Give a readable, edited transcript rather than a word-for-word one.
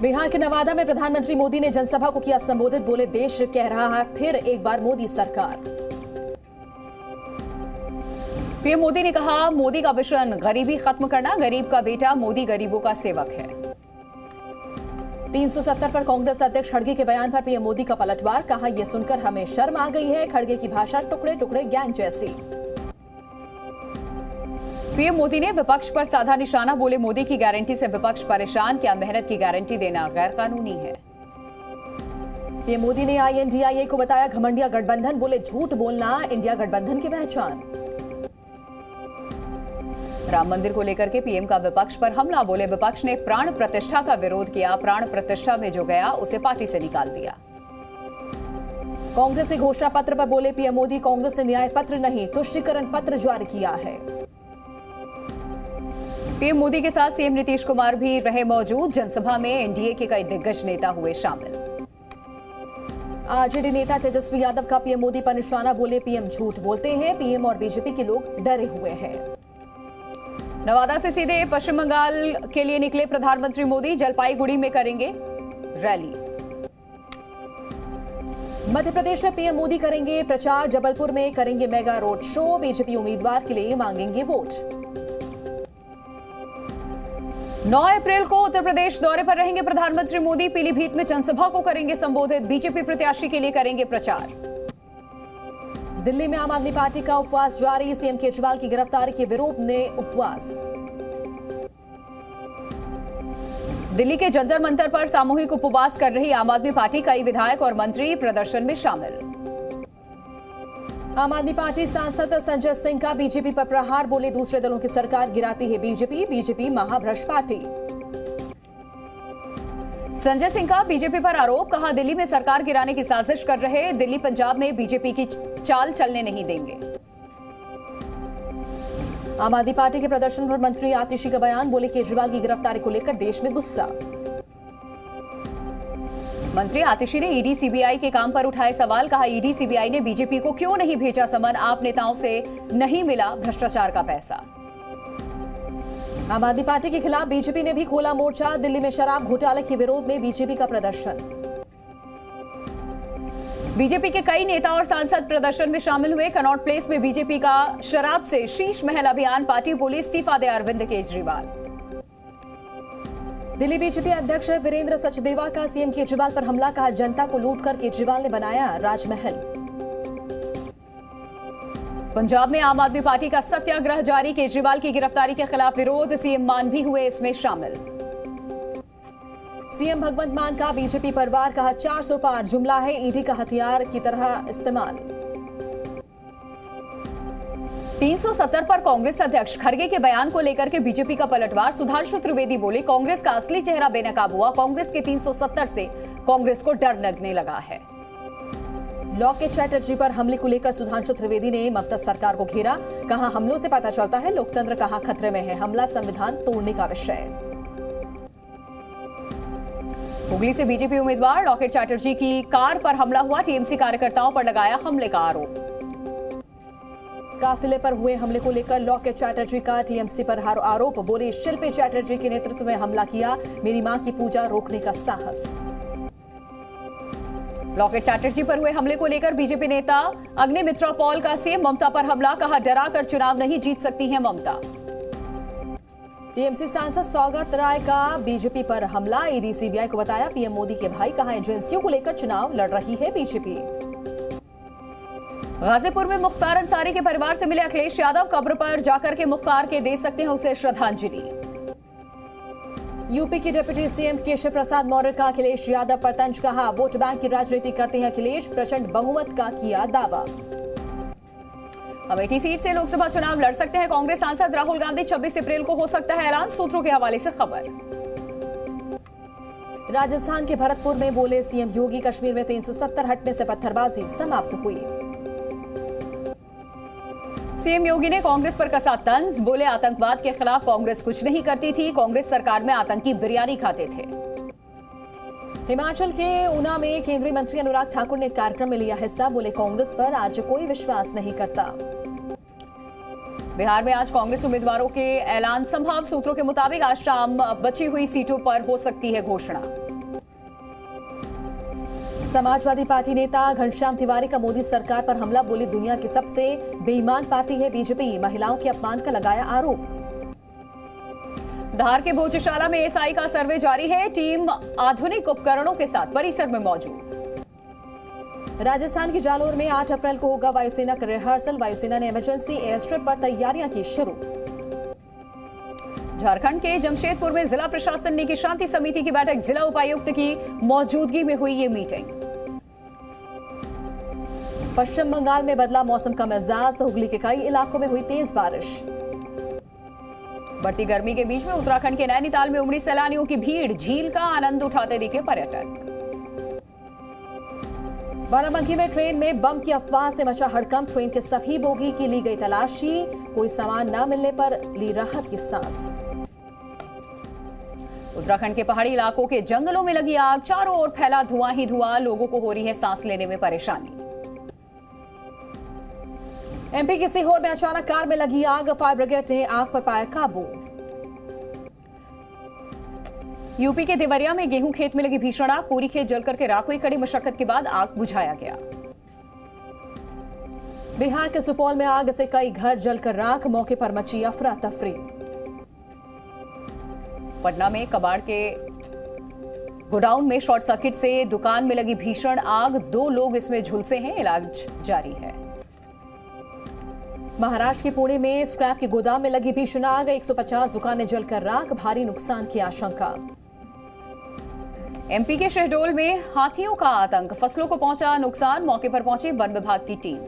बिहार के नवादा में प्रधानमंत्री मोदी ने जनसभा को किया संबोधित। बोले, देश कह रहा है फिर एक बार मोदी सरकार। पीएम मोदी ने कहा, मोदी का मिशन गरीबी खत्म करना, गरीब का बेटा मोदी गरीबों का सेवक है। 370 पर कांग्रेस अध्यक्ष खड़गे के बयान पर पीएम मोदी का पलटवार। कहा, यह सुनकर हमें शर्म आ गई है। खड़गे की भाषा टुकड़े टुकड़े गैंग जैसी। पीएम मोदी ने विपक्ष पर साधा निशाना। बोले, मोदी की गारंटी से विपक्ष परेशान, क्या मेहनत की गारंटी देना गैर कानूनी है। पीएम मोदी ने INDIA को बताया घमंडिया गठबंधन। बोले, झूठ बोलना इंडिया गठबंधन की पहचान। राम मंदिर को लेकर के पीएम का विपक्ष पर हमला। बोले, विपक्ष ने प्राण प्रतिष्ठा का विरोध किया, प्राण प्रतिष्ठा में जो गया उसे पार्टी से निकाल दिया। कांग्रेस के घोषणा पत्र पर बोले पीएम मोदी, कांग्रेस ने न्याय पत्र नहीं तुष्टीकरण पत्र जारी किया है। पीएम मोदी के साथ सीएम नीतीश कुमार भी रहे मौजूद। जनसभा में एनडीए के कई दिग्गज नेता हुए शामिल। आरजेडी नेता तेजस्वी यादव का पीएम मोदी पर निशाना। बोले, पीएम झूठ बोलते हैं, पीएम और बीजेपी के लोग डरे हुए हैं। नवादा से सीधे पश्चिम बंगाल के लिए निकले प्रधानमंत्री मोदी। जलपाईगुड़ी में करेंगे रैली। मध्य प्रदेश में पीएम मोदी करेंगे प्रचार। जबलपुर में करेंगे मेगा रोड शो। बीजेपी उम्मीदवार के लिए मांगेंगे वोट। 9 अप्रैल को उत्तर प्रदेश दौरे पर रहेंगे प्रधानमंत्री मोदी। पीलीभीत में जनसभा को करेंगे संबोधित। बीजेपी प्रत्याशी के लिए करेंगे प्रचार। दिल्ली में आम आदमी पार्टी का उपवास जारी। सीएम केजरीवाल की गिरफ्तारी के विरोध में उपवास। दिल्ली के जंतर मंतर पर सामूहिक उपवास कर रही आम आदमी पार्टी कई विधायक और मंत्री प्रदर्शन में शामिल। आम आदमी पार्टी सांसद संजय सिंह का बीजेपी पर प्रहार। बोले, दूसरे दलों की सरकार गिराती है बीजेपी महाभ्रष्ट पार्टी। संजय सिंह का बीजेपी पर आरोप। कहा, दिल्ली में सरकार गिराने की साजिश कर रहे, दिल्ली पंजाब में बीजेपी की चाल चलने नहीं देंगे। आम आदमी पार्टी के प्रदर्शन पर मंत्री आतिशी का बयान। बोले, केजरीवाल की गिरफ्तारी को लेकर देश में गुस्सा। मंत्री आतिशी ने ईडी सीबीआई के काम पर उठाए सवाल। कहा, ईडी सीबीआई ने बीजेपी को क्यों नहीं भेजा समन, आप नेताओं से नहीं मिला भ्रष्टाचार का पैसा। आम आदमी पार्टी के खिलाफ बीजेपी ने भी खोला मोर्चा। दिल्ली में शराब घोटाले के विरोध में बीजेपी का प्रदर्शन। बीजेपी के कई नेता और सांसद प्रदर्शन में शामिल हुए। कनॉट प्लेस में बीजेपी का शराब से शीश महल अभियान। पार्टी बोली, इस्तीफा दे अरविंद केजरीवाल। दिल्ली बीजेपी अध्यक्ष वीरेंद्र सचदेवा का सीएम केजरीवाल पर हमला। कहा, जनता को लूटकर केजरीवाल ने बनाया राजमहल। पंजाब में आम आदमी पार्टी का सत्याग्रह जारी। केजरीवाल की गिरफ्तारी के खिलाफ विरोध। सीएम मान भी हुए इसमें शामिल। सीएम भगवंत मान का बीजेपी पर वार। कहा, 400 पार जुमला है, ईडी का हथियार की तरह इस्तेमाल। 370 पर कांग्रेस अध्यक्ष खड़गे के बयान को लेकर के बीजेपी का पलटवार। सुधांशु त्रिवेदी बोले, कांग्रेस का असली चेहरा बेनकाब हुआ। कांग्रेस के 370 से कांग्रेस को डर लगने लगा है। लॉकेट चैटर्जी पर हमले को लेकर सुधांशु त्रिवेदी ने ममता सरकार को घेरा। कहा, हमलों से पता चलता है लोकतंत्र कहां खतरे में है, हमला संविधान तोड़ने का विषय। हुगली से बीजेपी उम्मीदवार लॉकेट चैटर्जी की कार पर हमला हुआ। टीएमसी कार्यकर्ताओं पर लगाया हमले का आरोप। काफिले पर हुए हमले को लेकर लॉकेट चैटर्जी का टीएमसी पर आरोप। बोले, शिल्पी चैटर्जी के नेतृत्व में हमला किया, मेरी मां की पूजा रोकने का साहस। लॉकेट चैटर्जी पर हुए हमले को लेकर बीजेपी नेता अग्निमित्रा पॉल का सीएम ममता पर हमला। कहा, डरा कर चुनाव नहीं जीत सकती हैं ममता। टीएमसी सांसद सौगत राय का बीजेपी पर हमला। ईडी सीबीआई को बताया पीएम मोदी के भाई। कहा, एजेंसियों को लेकर चुनाव लड़ रही है बीजेपी। गाजीपुर में मुख्तार अंसारी के परिवार से मिले अखिलेश यादव। कब्र पर जाकर के मुख्तार के दे सकते हैं उसे श्रद्धांजलि। यूपी के डिप्टी सीएम केशव प्रसाद मौर्य का अखिलेश यादव पर तंज। कहा, वोट बैंक की राजनीति करते हैं अखिलेश। प्रचंड बहुमत का किया दावा। अमेठी सीट से लोकसभा चुनाव लड़ सकते हैं कांग्रेस सांसद राहुल गांधी। 26 अप्रैल को हो सकता है ऐलान। सूत्रों के हवाले से खबर। राजस्थान के भरतपुर में बोले सीएम योगी, कश्मीर में 370 हटने से पत्थरबाजी समाप्त हुई। सीएम योगी ने कांग्रेस पर कसा तंज। बोले, आतंकवाद के खिलाफ कांग्रेस कुछ नहीं करती थी, कांग्रेस सरकार में आतंकी बिरयानी खाते थे। हिमाचल के ऊना में केंद्रीय मंत्री अनुराग ठाकुर ने कार्यक्रम में लिया हिस्सा। बोले, कांग्रेस पर आज कोई विश्वास नहीं करता। बिहार में आज कांग्रेस उम्मीदवारों के ऐलान संभव। सूत्रों के मुताबिक आज शाम बची हुई सीटों पर हो सकती है घोषणा। समाजवादी पार्टी नेता घनश्याम तिवारी का मोदी सरकार पर हमला, बोली दुनिया की सबसे बेईमान पार्टी है बीजेपी, महिलाओं के अपमान का लगाया आरोप। धार के भोजशाला में एसआई का सर्वे जारी है, टीम आधुनिक उपकरणों के साथ परिसर में मौजूद। राजस्थान की जालोर में 8 अप्रैल को होगा वायुसेना का रिहर्सल, वायुसेना ने इमरजेंसी एयर स्ट्रिप पर तैयारियां की शुरू। झारखंड के जमशेदपुर में जिला प्रशासन ने की शांति समिति की बैठक, जिला उपायुक्त की मौजूदगी में हुई ये मीटिंग। पश्चिम बंगाल में बदला मौसम का मिजाज, हुगली के कई इलाकों में हुई तेज बारिश। बढ़ती गर्मी के बीच में उत्तराखंड के नैनीताल में उमड़ी सैलानियों की भीड़, झील का आनंद उठाते दिखे पर्यटक। बाराबंकी में ट्रेन में बम की अफवाह से मचा हड़कंप, ट्रेन के सभी बोगी की ली गई तलाशी, कोई सामान न मिलने पर ली राहत की सांस। उत्तराखंड के पहाड़ी इलाकों के जंगलों में लगी आग, चारों ओर फैला धुआं ही धुआं, लोगों को हो रही है सांस लेने में परेशानी। एमपी के सीहोर में अचानक कार में लगी आग, फायर ब्रिगेड ने आग पर पाया काबू। यूपी के देवरिया में गेहूं खेत में लगी भीषण आग, पूरी खेत जलकर के राख हुई, कड़ी मशक्कत के बाद आग बुझाया गया। बिहार के सुपौल में आग से कई घर जलकर राख, मौके पर मची अफरा तफरी। पटना में कबाड़ के गोडाउन में शॉर्ट सर्किट से दुकान में लगी भीषण आग, 2 लोग इसमें झुलसे हैं, इलाज जारी है। महाराष्ट्र के पुणे में स्क्रैप के गोदाम में लगी भीषण आग, 150 दुकानें जलकर राख, भारी नुकसान की आशंका। एमपी के शहडोल में हाथियों का आतंक, फसलों को पहुंचा नुकसान, मौके पर पहुंची वन विभाग की टीम।